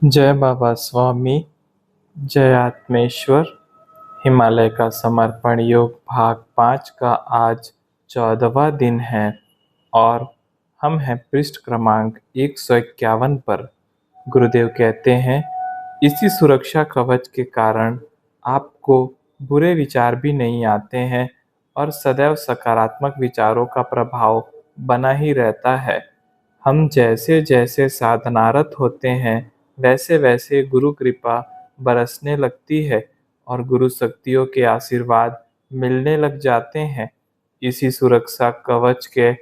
जय बाबा स्वामी, जय आत्मेश्वर। हिमालय का समर्पण योग भाग 5 का आज 14वां दिन है और हम हैं पृष्ठ क्रमांक 151 पर। गुरुदेव कहते हैं, इसी सुरक्षा कवच के कारण आपको बुरे विचार भी नहीं आते हैं और सदैव सकारात्मक विचारों का प्रभाव बना ही रहता है। हम जैसे जैसे साधनारत होते हैं वैसे वैसे गुरु कृपा बरसने लगती है और गुरु शक्तियों के आशीर्वाद मिलने लग जाते हैं। इसी सुरक्षा कवच के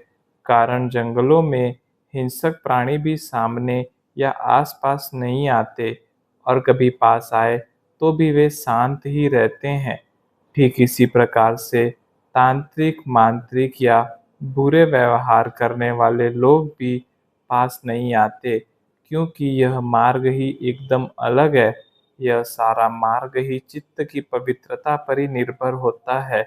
कारण जंगलों में हिंसक प्राणी भी सामने या आसपास नहीं आते और कभी पास आए तो भी वे शांत ही रहते हैं। ठीक इसी प्रकार से तांत्रिक, मांत्रिक या बुरे व्यवहार करने वाले लोग भी पास नहीं आते, क्योंकि यह मार्ग ही एकदम अलग है। यह सारा मार्ग ही चित्त की पवित्रता पर ही निर्भर होता है।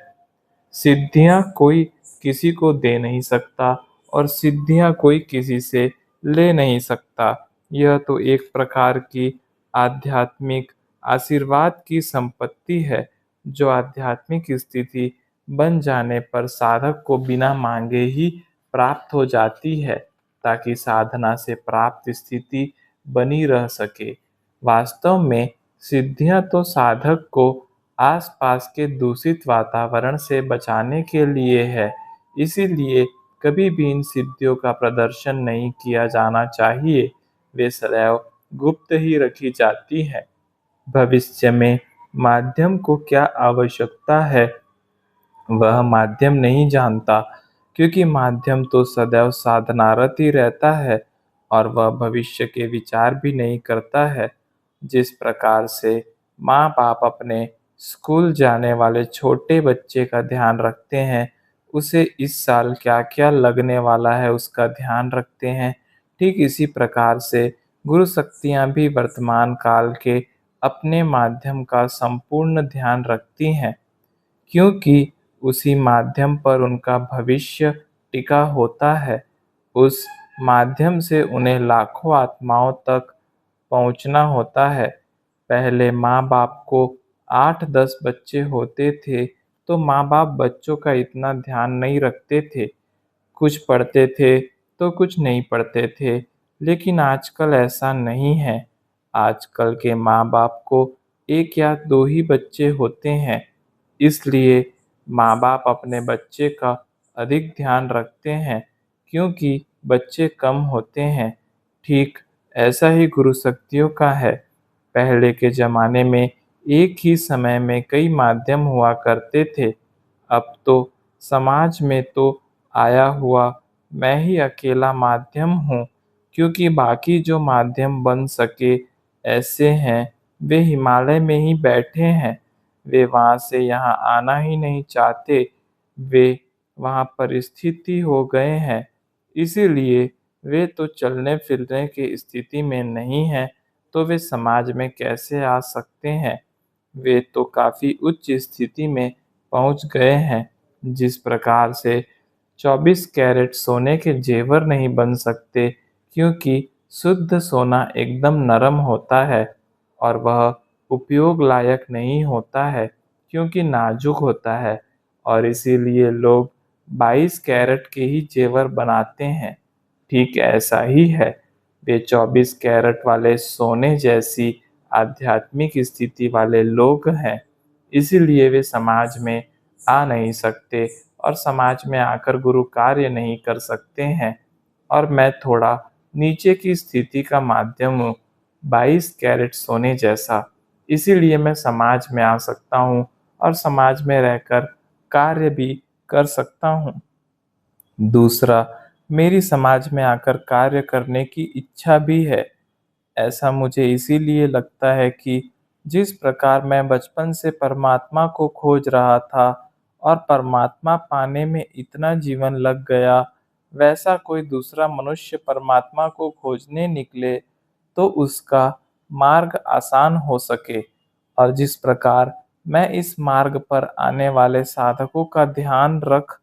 सिद्धियां कोई किसी को दे नहीं सकता और सिद्धियां कोई किसी से ले नहीं सकता। यह तो एक प्रकार की आध्यात्मिक आशीर्वाद की संपत्ति है, जो आध्यात्मिक स्थिति बन जाने पर साधक को बिना मांगे ही प्राप्त हो जाती है, ताकि साधना से प्राप्त स्थिति बनी रह सके। वास्तव में सिद्धियां तो साधक को आसपास के दूषित वातावरण से बचाने के लिए है। इसीलिए कभी भी इन सिद्धियों का प्रदर्शन नहीं किया जाना चाहिए। वे सदैव गुप्त ही रखी जाती है। भविष्य में माध्यम को क्या आवश्यकता है, वह माध्यम नहीं जानता, क्योंकि माध्यम तो सदैव साधनारत ही रहता है और वह भविष्य के विचार भी नहीं करता है। जिस प्रकार से माँ बाप अपने स्कूल जाने वाले छोटे बच्चे का ध्यान रखते हैं, उसे इस साल क्या क्या लगने वाला है उसका ध्यान रखते हैं, ठीक इसी प्रकार से गुरु शक्तियाँ भी वर्तमान काल के अपने माध्यम का संपूर्ण ध्यान रखती हैं, क्योंकि उसी माध्यम पर उनका भविष्य टिका होता है। उस माध्यम से उन्हें लाखों आत्माओं तक पहुंचना होता है। पहले माँ बाप को 8-10 बच्चे होते थे, तो माँ बाप बच्चों का इतना ध्यान नहीं रखते थे। कुछ पढ़ते थे तो कुछ नहीं पढ़ते थे। लेकिन आजकल ऐसा नहीं है। आजकल के माँ बाप को 1 या 2 ही बच्चे होते हैं। इसलिए माँ बाप अपने बच्चे का अधिक ध्यान रखते हैं, क्योंकि बच्चे कम होते हैं। ठीक ऐसा ही गुरु शक्तियों का है। पहले के जमाने में एक ही समय में कई माध्यम हुआ करते थे। अब तो समाज में तो आया हुआ मैं ही अकेला माध्यम हूँ, क्योंकि बाकी जो माध्यम बन सके ऐसे हैं, वे हिमालय में ही बैठे हैं। वे वहाँ से यहाँ आना ही नहीं चाहते। वे वहाँ पर स्थित ही हो गए हैं। इसीलिए वे तो चलने फिरने की स्थिति में नहीं हैं, तो वे समाज में कैसे आ सकते हैं। वे तो काफ़ी उच्च स्थिति में पहुँच गए हैं। जिस प्रकार से 24 कैरेट सोने के जेवर नहीं बन सकते, क्योंकि शुद्ध सोना एकदम नरम होता है और वह उपयोग लायक नहीं होता है, क्योंकि नाजुक होता है, और इसीलिए लोग 22 कैरेट के ही जेवर बनाते हैं। ठीक ऐसा ही है। वे 24 कैरेट वाले सोने जैसी आध्यात्मिक स्थिति वाले लोग हैं। इसीलिए वे समाज में आ नहीं सकते और समाज में आकर गुरु कार्य नहीं कर सकते हैं। और मैं थोड़ा नीचे की स्थिति का माध्यम हूँ, 22 कैरेट सोने जैसा। इसीलिए मैं समाज में आ सकता हूँ और समाज में रहकर कार्य भी कर सकता हूँ। दूसरा, मेरी समाज में आकर कार्य करने की इच्छा भी है। ऐसा मुझे इसीलिए लगता है कि जिस प्रकार मैं बचपन से परमात्मा को खोज रहा था और परमात्मा पाने में इतना जीवन लग गया, वैसा कोई दूसरा मनुष्य परमात्मा को खोजने निकले तो उसका मार्ग आसान हो सके। और जिस प्रकार मैं इस मार्ग पर आने वाले साधकों का ध्यान रख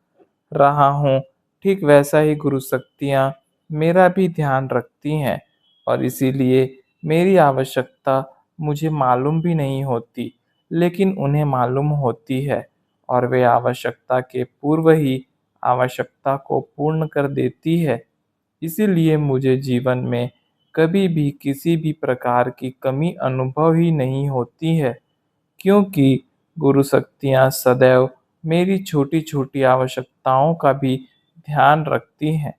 रहा हूँ, ठीक वैसा ही गुरु शक्तियाँ मेरा भी ध्यान रखती हैं। और इसीलिए मेरी आवश्यकता मुझे मालूम भी नहीं होती, लेकिन उन्हें मालूम होती है और वे आवश्यकता के पूर्व ही आवश्यकता को पूर्ण कर देती है। इसीलिए मुझे जीवन में कभी भी किसी भी प्रकार की कमी अनुभव ही नहीं होती है, क्योंकि गुरु शक्तियाँ सदैव मेरी छोटी-छोटी आवश्यकताओं का भी ध्यान रखती हैं।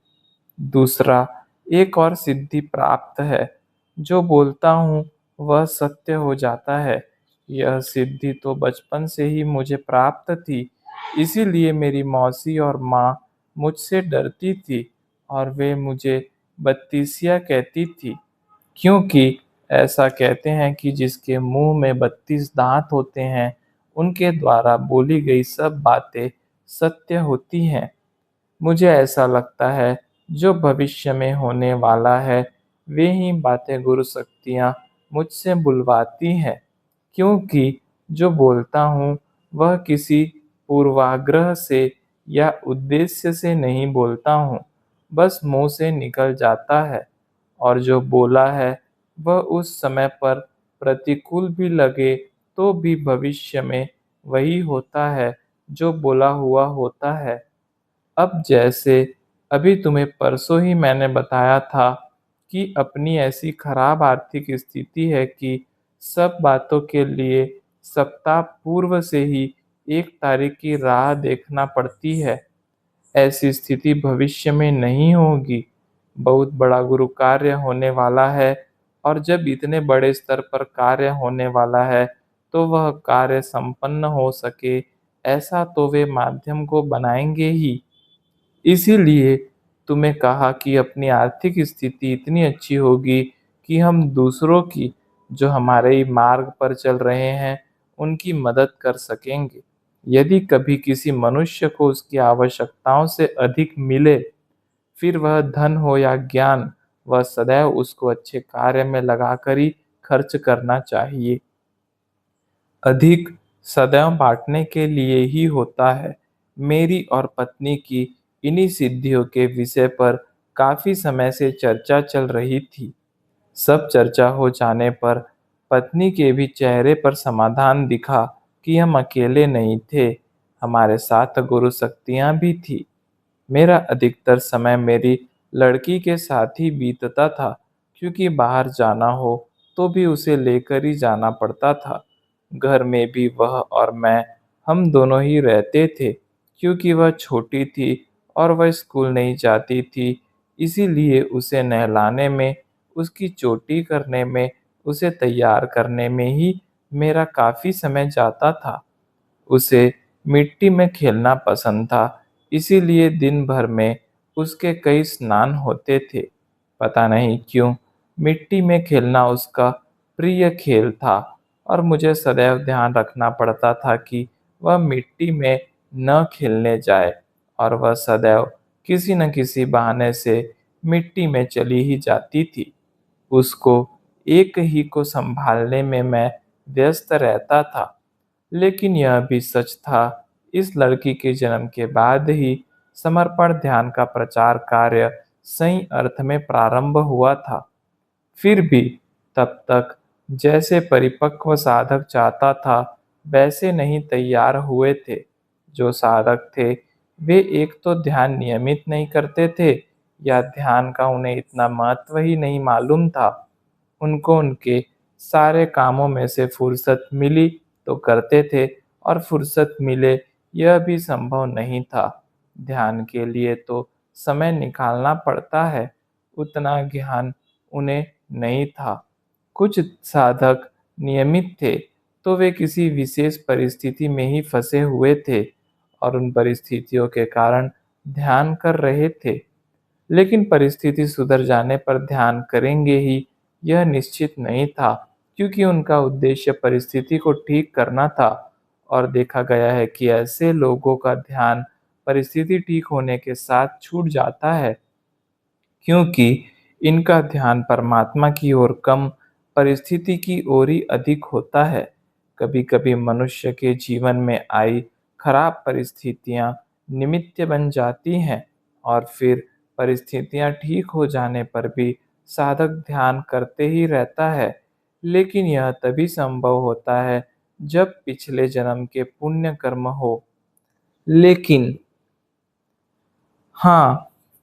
दूसरा, एक और सिद्धि प्राप्त है, जो बोलता हूँ वह सत्य हो जाता है। यह सिद्धि तो बचपन से ही मुझे प्राप्त थी, इसीलिए मेरी मौसी और माँ मुझसे डरती थी और वे मुझे बत्तीसिया कहती थी, क्योंकि ऐसा कहते हैं कि जिसके मुंह में 32 दांत होते हैं, उनके द्वारा बोली गई सब बातें सत्य होती हैं। मुझे ऐसा लगता है जो भविष्य में होने वाला है, वे ही बातें गुरु शक्तियाँ मुझसे बुलवाती हैं, क्योंकि जो बोलता हूँ वह किसी पूर्वाग्रह से या उद्देश्य से नहीं बोलता हूँ, बस मुंह से निकल जाता है और जो बोला है वह उस समय पर प्रतिकूल भी लगे तो भी भविष्य में वही होता है जो बोला हुआ होता है। अब जैसे अभी तुम्हें परसों ही मैंने बताया था कि अपनी ऐसी खराब आर्थिक स्थिति है कि सब बातों के लिए सप्ताह पूर्व से ही 1 तारीख की राह देखना पड़ती है। ऐसी स्थिति भविष्य में नहीं होगी। बहुत बड़ा गुरु कार्य होने वाला है और जब इतने बड़े स्तर पर कार्य होने वाला है, तो वह कार्य संपन्न हो सके, ऐसा तो वे माध्यम को बनाएंगे ही। इसीलिए तुम्हें कहा कि अपनी आर्थिक स्थिति इतनी अच्छी होगी कि हम दूसरों की, जो हमारे ही मार्ग पर चल रहे हैं, उनकी मदद कर सकेंगे। यदि कभी किसी मनुष्य को उसकी आवश्यकताओं से अधिक मिले, फिर वह धन हो या ज्ञान, वह सदैव उसको अच्छे कार्य में लगाकर ही खर्च करना चाहिए। अधिक सदैव बाँटने के लिए ही होता है। मेरी और पत्नी की इन्हीं सिद्धियों के विषय पर काफ़ी समय से चर्चा चल रही थी। सब चर्चा हो जाने पर पत्नी के भी चेहरे पर समाधान दिखा कि हम अकेले नहीं थे, हमारे साथ गुरु शक्तियाँ भी थी। मेरा अधिकतर समय मेरी लड़की के साथ ही बीतता था, क्योंकि बाहर जाना हो तो भी उसे लेकर ही जाना पड़ता था। घर में भी वह और मैं, हम दोनों ही रहते थे, क्योंकि वह छोटी थी और वह स्कूल नहीं जाती थी। इसीलिए उसे नहलाने में, उसकी चोटी करने में, उसे तैयार करने में ही मेरा काफ़ी समय जाता था। उसे मिट्टी में खेलना पसंद था, इसीलिए दिन भर में उसके कई स्नान होते थे। पता नहीं क्यों मिट्टी में खेलना उसका प्रिय खेल था और मुझे सदैव ध्यान रखना पड़ता था कि वह मिट्टी में न खेलने जाए, और वह सदैव किसी न किसी बहाने से मिट्टी में चली ही जाती थी। उसको एक ही को संभालने में मैं व्यस्त रहता था। लेकिन यह भी सच था, इस लड़की के जन्म के बाद ही समर्पण ध्यान का प्रचार कार्य सही अर्थ में प्रारंभ हुआ था। फिर भी तब तक जैसे परिपक्व साधक चाहता था, वैसे नहीं तैयार हुए थे। जो साधक थे, वे एक तो ध्यान नियमित नहीं करते थे, या ध्यान का उन्हें इतना महत्व ही नहीं मालूम था। उनको उनके सारे कामों में से फुर्सत मिली तो करते थे, और फुर्सत मिले यह भी संभव नहीं था। ध्यान के लिए तो समय निकालना पड़ता है, उतना ज्ञान उन्हें नहीं था। कुछ साधक नियमित थे, तो वे किसी विशेष परिस्थिति में ही फंसे हुए थे और उन परिस्थितियों के कारण ध्यान कर रहे थे। लेकिन परिस्थिति सुधर जाने पर ध्यान करेंगे ही, यह निश्चित नहीं था, क्योंकि उनका उद्देश्य परिस्थिति को ठीक करना था। और देखा गया है कि ऐसे लोगों का ध्यान परिस्थिति ठीक होने के साथ छूट जाता है, क्योंकि इनका ध्यान परमात्मा की ओर कम, परिस्थिति की ओर ही अधिक होता है। कभी-कभी मनुष्य के जीवन में आई खराब परिस्थितियां निमित्त बन जाती हैं, और फिर परिस्थितियां ठीक हो जाने पर भी साधक ध्यान करते ही रहता है, लेकिन यह तभी संभव होता है जब पिछले जन्म के पुण्य कर्म हो। लेकिन हाँ,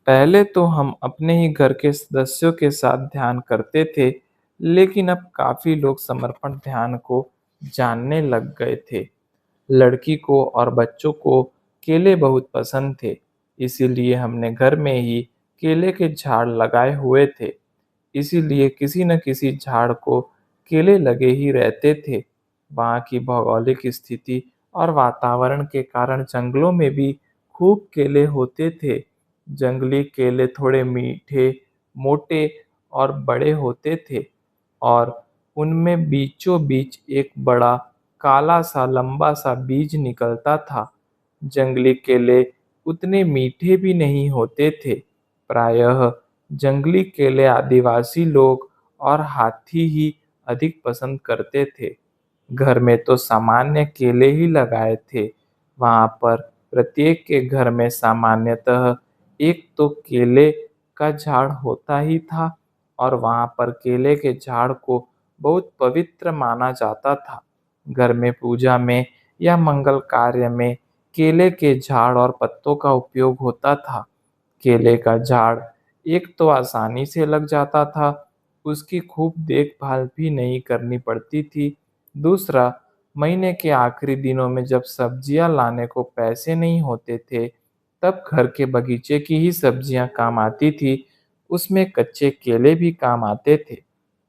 पहले तो हम अपने ही घर के सदस्यों के साथ ध्यान करते थे, लेकिन अब काफी लोग समर्पण ध्यान को जानने लग गए थे। लड़की को और बच्चों को केले बहुत पसंद थे, इसीलिए हमने घर में ही केले के झाड़ लगाए हुए थे। इसीलिए किसी न किसी झाड़ को केले लगे ही रहते थे। वहाँ की भौगोलिक स्थिति और वातावरण के कारण जंगलों में भी खूब केले होते थे। जंगली केले थोड़े मीठे, मोटे और बड़े होते थे और उनमें बीचों बीच एक बड़ा काला सा लंबा सा बीज निकलता था। जंगली केले उतने मीठे भी नहीं होते थे। प्रायः जंगली केले आदिवासी लोग और हाथी ही अधिक पसंद करते थे। घर में तो सामान्य केले ही लगाए थे। वहाँ पर प्रत्येक के घर में सामान्यतः एक तो केले का झाड़ होता ही था और वहाँ पर केले के झाड़ को बहुत पवित्र माना जाता था। घर में पूजा में या मंगल कार्य में केले के झाड़ और पत्तों का उपयोग होता था। केले का झाड़ एक तो आसानी से लग जाता था, उसकी खूब देखभाल भी नहीं करनी पड़ती थी। दूसरा, महीने के आखिरी दिनों में जब सब्जियां लाने को पैसे नहीं होते थे, तब घर के बगीचे की ही सब्जियां काम आती थी। उसमें कच्चे केले भी काम आते थे।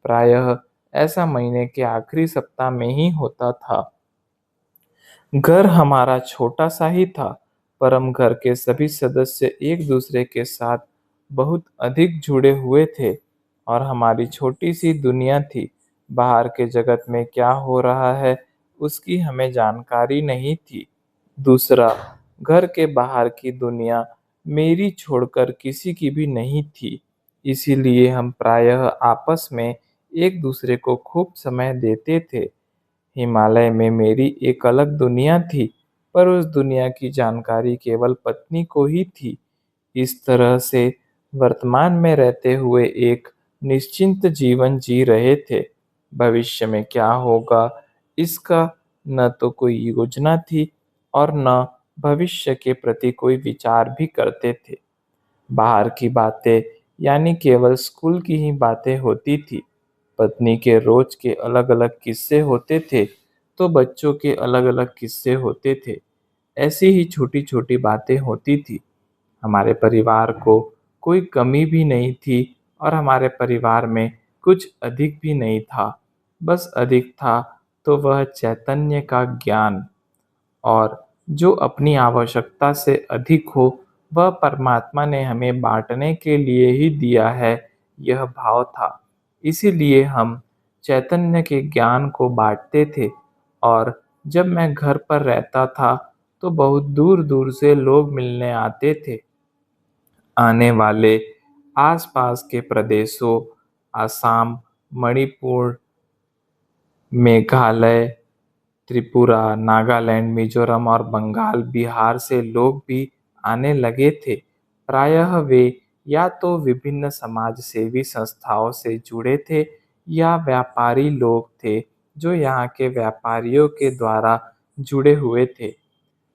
प्रायः ऐसा महीने के आखिरी सप्ताह में ही होता था। घर हमारा छोटा सा ही था, पर हम घर के सभी सदस्य एक दूसरे के साथ बहुत अधिक जुड़े हुए थे और हमारी छोटी सी दुनिया थी। बाहर के जगत में क्या हो रहा है, उसकी हमें जानकारी नहीं थी। दूसरा, घर के बाहर की दुनिया मेरी छोड़कर किसी की भी नहीं थी। इसीलिए हम प्रायः आपस में एक दूसरे को खूब समय देते थे। हिमालय में मेरी एक अलग दुनिया थी, पर उस दुनिया की जानकारी केवल पत्नी को ही थी। इस तरह से वर्तमान में रहते हुए एक निश्चिंत जीवन जी रहे थे। भविष्य में क्या होगा, इसका न तो कोई योजना थी और न भविष्य के प्रति कोई विचार भी करते थे। बाहर की बातें यानी केवल स्कूल की ही बातें होती थी। पत्नी के रोज के अलग अलग किस्से होते थे, तो बच्चों के अलग अलग किस्से होते थे। ऐसी ही छोटी छोटी बातें होती थी। हमारे परिवार को कोई कमी भी नहीं थी और हमारे परिवार में कुछ अधिक भी नहीं था। बस अधिक था तो वह चैतन्य का ज्ञान, और जो अपनी आवश्यकता से अधिक हो वह परमात्मा ने हमें बांटने के लिए ही दिया है, यह भाव था। इसीलिए हम चैतन्य के ज्ञान को बांटते थे। और जब मैं घर पर रहता था तो बहुत दूर दूर से लोग मिलने आते थे। आने वाले आसपास के प्रदेशों, असम, मणिपुर, मेघालय, त्रिपुरा, नागालैंड, मिजोरम और बंगाल, बिहार से लोग भी आने लगे थे। प्रायः वे या तो विभिन्न समाज सेवी संस्थाओं से जुड़े थे या व्यापारी लोग थे जो यहाँ के व्यापारियों के द्वारा जुड़े हुए थे।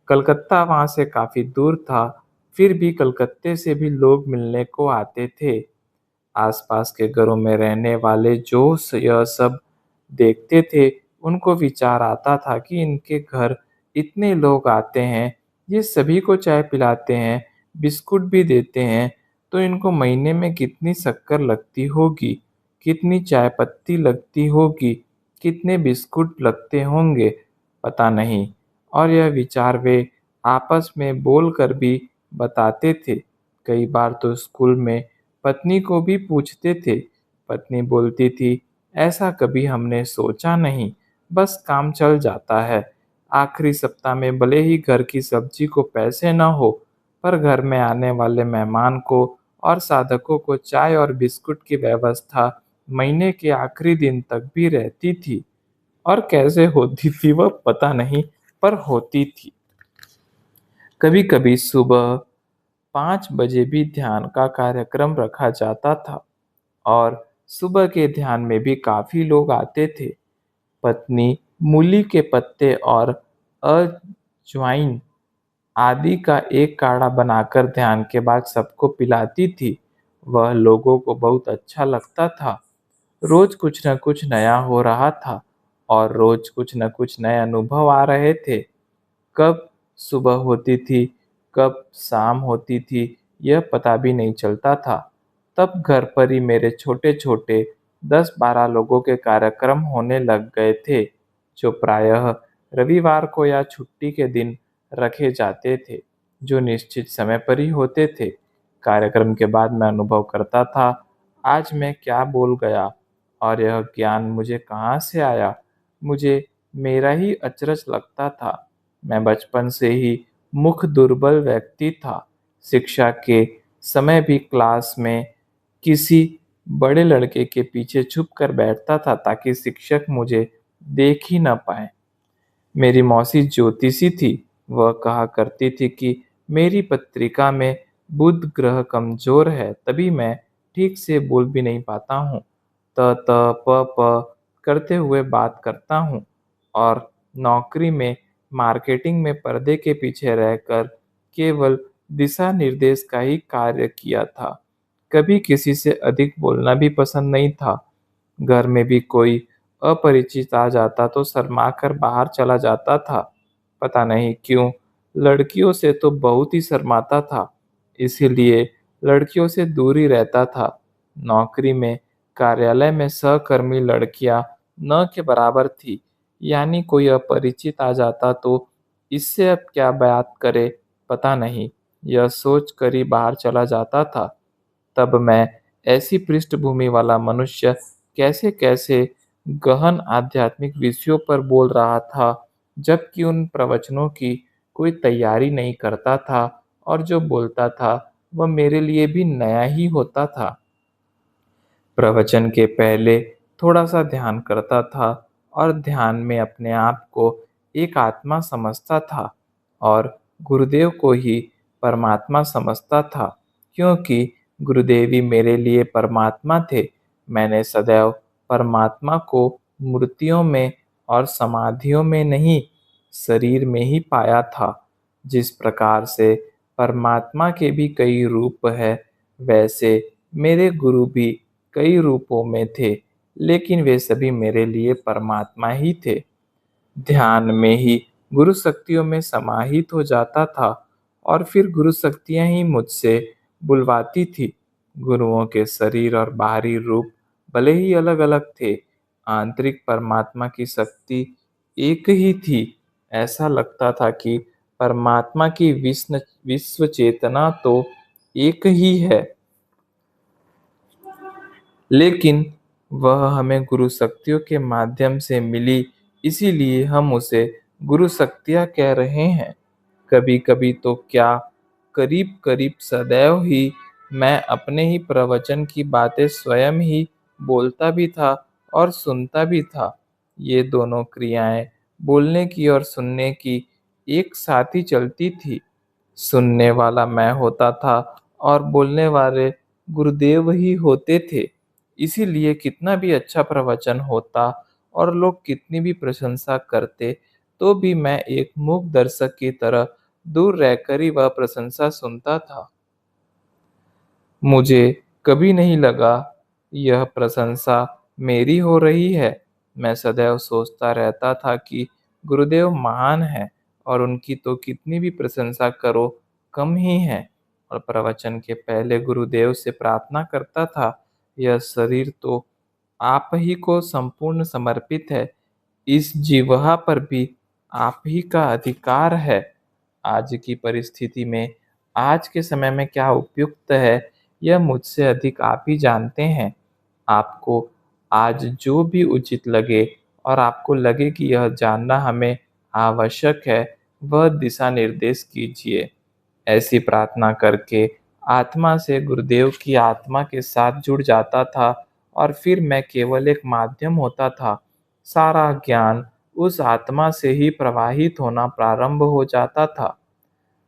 कलकत्ता वहाँ से काफ़ी दूर था, फिर भी कलकत्ते से भी लोग मिलने को आते थे। आसपास के घरों में रहने वाले जो यह सब देखते थे, उनको विचार आता था कि इनके घर इतने लोग आते हैं, ये सभी को चाय पिलाते हैं, बिस्कुट भी देते हैं, तो इनको महीने में कितनी शक्कर लगती होगी, कितनी चाय पत्ती लगती होगी, कितने बिस्कुट लगते होंगे, पता नहीं। और यह विचार वे आपस में बोलकर भी बताते थे। कई बार तो स्कूल में पत्नी को भी पूछते थे। पत्नी बोलती थी, ऐसा कभी हमने सोचा नहीं, बस काम चल जाता है। आखिरी सप्ताह में भले ही घर की सब्जी को पैसे न हो, पर घर में आने वाले मेहमान को और साधकों को चाय और बिस्कुट की व्यवस्था महीने के आखिरी दिन तक भी रहती थी। और कैसे होती थी वह पता नहीं, पर होती थी। कभी कभी सुबह 5 बजे भी ध्यान का कार्यक्रम रखा जाता था और सुबह के ध्यान में भी काफ़ी लोग आते थे। पत्नी मूली के पत्ते और अजवाइन आदि का एक काढ़ा बनाकर ध्यान के बाद सबको पिलाती थी। वह लोगों को बहुत अच्छा लगता था। रोज कुछ न कुछ नया हो रहा था और रोज कुछ न कुछ नए अनुभव आ रहे थे। कब सुबह होती थी, कब शाम होती थी, यह पता भी नहीं चलता था। तब घर पर ही मेरे छोटे-छोटे 10-12 लोगों के कार्यक्रम होने लग गए थे, जो प्रायः रविवार को या छुट्टी के दिन रखे जाते थे, जो निश्चित समय पर ही होते थे। कार्यक्रम के बाद मैं अनुभव करता था, आज मैं क्या बोल गया और यह ज्ञान मुझे कहाँ से आया? मुझे मेरा ही अचरज लगता था। मैं बचपन से ही मुख दुर्बल व्यक्ति था। शिक्षा के समय भी क्लास में किसी बड़े लड़के के पीछे छुप कर बैठता था ताकि शिक्षक मुझे देख ही न पाएँ। मेरी मौसी ज्योतिषी थी। वह कहा करती थी कि मेरी पत्रिका में बुध ग्रह कमजोर है, तभी मैं ठीक से बोल भी नहीं पाता हूँ। त, त, प, प करते हुए बात करता हूँ और नौकरी में मार्केटिंग में पर्दे के पीछे रहकर केवल दिशा निर्देश का ही कार्य किया था। कभी किसी से अधिक बोलना भी पसंद नहीं था। घर में भी कोई अपरिचित आ जाता तो शर्मा कर बाहर चला जाता था। पता नहीं क्यों, लड़कियों से तो बहुत ही शर्माता था, इसीलिए लड़कियों से दूर ही रहता था। नौकरी में कार्यालय में सहकर्मी लड़कियां न के बराबर थी, यानी कोई अपरिचित आ जाता तो इससे अब क्या बात करे पता नहीं, यह सोच कर ही बाहर चला जाता था। तब मैं ऐसी पृष्ठभूमि वाला मनुष्य कैसे-कैसे गहन आध्यात्मिक विषयों पर बोल रहा था, जबकि उन प्रवचनों की कोई तैयारी नहीं करता था और जो बोलता था, वह मेरे लिए भी नया ही होता था। प्रवचन के पहले थोड़ा-सा ध्यान करता था और ध्यान में अपने आप को एक आत्मा समझता था और गुरुदेव को ही परमात्मा समझता था, क्योंकि गुरुदेव ही मेरे लिए परमात्मा थे। मैंने सदैव परमात्मा को मूर्तियों में और समाधियों में नहीं, शरीर में ही पाया था। जिस प्रकार से परमात्मा के भी कई रूप हैं, वैसे मेरे गुरु भी कई रूपों में थे, लेकिन वे सभी मेरे लिए परमात्मा ही थे। ध्यान में ही गुरु शक्तियों में समाहित हो जाता था और फिर गुरु शक्तियाँ ही मुझसे बुलवाती थी। गुरुओं के शरीर और बाहरी रूप भले ही अलग-अलग थे, आंतरिक परमात्मा की शक्ति एक ही थी। ऐसा लगता था कि परमात्मा की विश्व चेतना तो एक ही है, लेकिन वह हमें गुरु शक्तियों के माध्यम से मिली, इसीलिए हम उसे गुरु शक्तियाँ कह रहे हैं। कभी-कभी तो क्या, करीब-करीब सदैव ही मैं अपने ही प्रवचन की बातें स्वयं ही बोलता भी था और सुनता भी था। ये दोनों क्रियाएँ बोलने की और सुनने की एक साथ ही चलती थी। सुनने वाला मैं होता था और बोलने वाले गुरुदेव ही होते थे। इसीलिए कितना भी अच्छा प्रवचन होता और लोग कितनी भी प्रशंसा करते, तो भी मैं एक मूक दर्शक की तरह दूर रहकर ही वह प्रशंसा सुनता था। मुझे कभी नहीं लगा यह प्रशंसा मेरी हो रही है। मैं सदैव सोचता रहता था कि गुरुदेव महान हैं और उनकी तो कितनी भी प्रशंसा करो कम ही है। और प्रवचन के पहले गुरुदेव से प्रार्थना करता था, यह शरीर तो आप ही को संपूर्ण समर्पित है। इस जिह्वा पर भी आप ही का अधिकार है। आज की परिस्थिति में, आज के समय में क्या उपयुक्त है, यह मुझसे अधिक आप ही जानते हैं। आपको आज जो भी उचित लगे और आपको लगे कि यह जानना हमें आवश्यक है, वह दिशा निर्देश कीजिए। ऐसी प्रार्थना करके आत्मा से गुरुदेव की आत्मा के साथ जुड़ जाता था और फिर मैं केवल एक माध्यम होता था। सारा ज्ञान उस आत्मा से ही प्रवाहित होना प्रारंभ हो जाता था।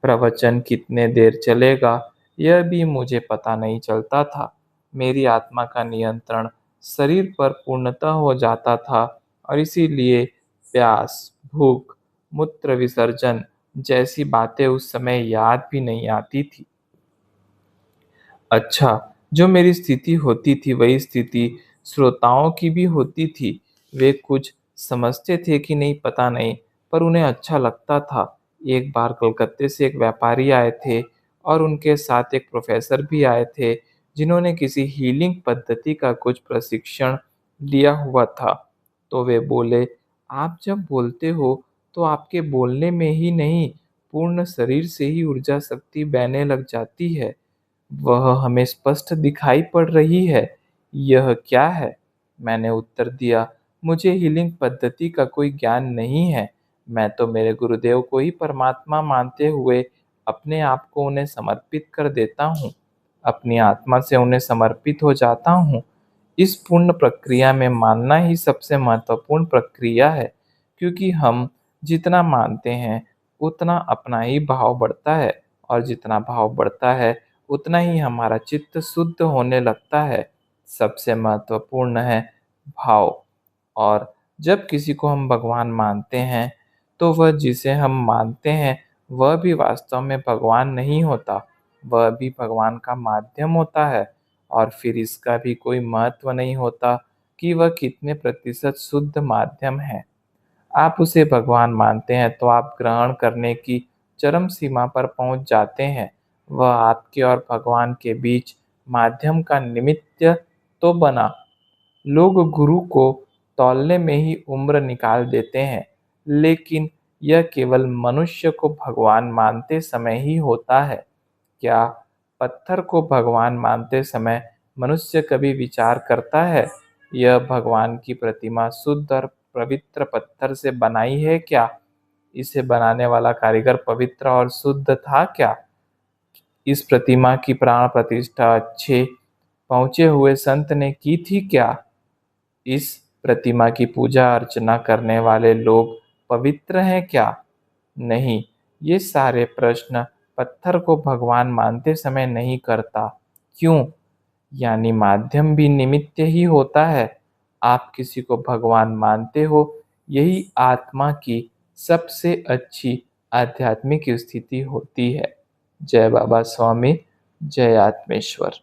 प्रवचन कितने देर चलेगा, यह भी मुझे पता नहीं चलता था। मेरी आत्मा का नियंत्रण शरीर पर पूर्णतः हो जाता था और इसीलिए प्यास, भूख, मूत्र विसर्जन जैसी बातें उस समय याद भी नहीं आती थी। अच्छा, जो मेरी स्थिति होती थी वही स्थिति श्रोताओं की भी होती थी। वे कुछ समझते थे कि नहीं पता नहीं, पर उन्हें अच्छा लगता था। एक बार कलकत्ते से एक व्यापारी आए थे और उनके साथ एक प्रोफेसर भी आए थे, जिन्होंने किसी हीलिंग पद्धति का कुछ प्रशिक्षण लिया हुआ था। तो वे बोले, आप जब बोलते हो तो आपके बोलने में ही नहीं, पूर्ण शरीर से ही ऊर्जा शक्ति बहने लग जाती है। वह हमें स्पष्ट दिखाई पड़ रही है। यह क्या है? मैंने उत्तर दिया, मुझे हीलिंग पद्धति का कोई ज्ञान नहीं है। मैं तो मेरे गुरुदेव को ही परमात्मा मानते हुए अपने आप को उन्हें समर्पित कर देता हूँ। अपनी आत्मा से उन्हें समर्पित हो जाता हूँ। इस पूर्ण प्रक्रिया में मानना ही सबसे महत्वपूर्ण प्रक्रिया है, क्योंकि हम जितना मानते हैं, उतना अपना ही भाव बढ़ता है और जितना भाव बढ़ता है, उतना ही हमारा चित्त शुद्ध होने लगता है। सबसे महत्वपूर्ण है भाव। और जब किसी को हम भगवान मानते हैं, तो वह जिसे हम मानते हैं, वह भी वास्तव में भगवान नहीं होता। वह भी भगवान का माध्यम होता है और फिर इसका भी कोई महत्व नहीं होता कि वह कितने प्रतिशत शुद्ध माध्यम है। आप उसे भगवान मानते हैं तो आप ग्रहण करने की चरम सीमा पर पहुंच जाते हैं। वह आपके और भगवान के बीच माध्यम का निमित्त तो बना। लोग गुरु को तौलने में ही उम्र निकाल देते हैं, लेकिन यह केवल मनुष्य को भगवान मानते समय ही होता है। क्या पत्थर को भगवान मानते समय मनुष्य कभी विचार करता है, यह भगवान की प्रतिमा शुद्ध और पवित्र पत्थर से बनाई है क्या? इसे बनाने वाला कारीगर पवित्र और शुद्ध था क्या? इस प्रतिमा की प्राण प्रतिष्ठा अच्छे पहुंचे हुए संत ने की थी क्या? इस प्रतिमा की पूजा अर्चना करने वाले लोग पवित्र हैं क्या? नहीं, ये सारे प्रश्न पत्थर को भगवान मानते समय नहीं करता। क्यों? यानी माध्यम भी निमित्त ही होता है। आप किसी को भगवान मानते हो, यही आत्मा की सबसे अच्छी आध्यात्मिक स्थिति होती है। जय बाबा स्वामी, जय आत्मेश्वर।